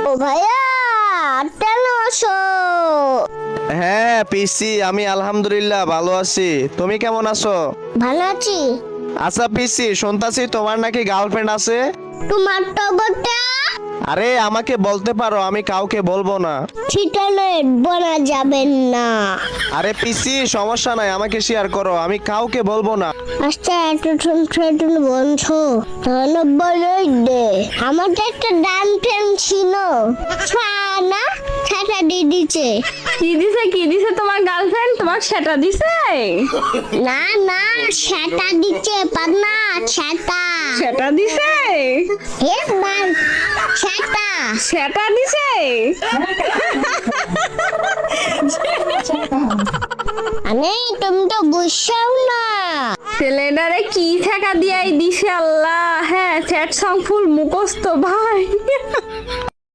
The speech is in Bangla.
ও ভাইয়া কেমন আছো? হ্যাঁ পিসি, আমি আলহামদুলিল্লাহ ভালো আছি। তুমি কেমন আছো? ভালো আছি। আচ্ছা পিসি, শুনতাছি তোমার নাকি গার্লফ্রেন্ড আছে। তোমার তো বটা আরে আমাকে বলতে পারো, আমি কাউকে বলবো না। ঠিকানা বলা যাবেন না। আরে পিসি সমস্যা নাই, আমাকে শেয়ার করো, আমি কাউকে বলবো না। আচ্ছা এতক্ষণ ফেটুন বন্ধু তাহলে বলেই দে। আমার তো একটা ডান ফ্রেন্ড ছিল না, ছাতা দিয়ে দিচ্ছে। কি দিছে তোমার গার্লফ্রেন্ড? তোমার সেটা দিছে? না না, ছাতা দিচ্ছে পান্না, ছাতা। সেটা দিছে? হে মান, ছাতা। সেটা দিছে? আরে তুমি তো বুঝছাও না। ছেলেটারে কি ঠেকা দিয়াই দিছে আল্লাহ। হ্যাঁ, চ্যাট সং ফুল মুখস্থ ভাই।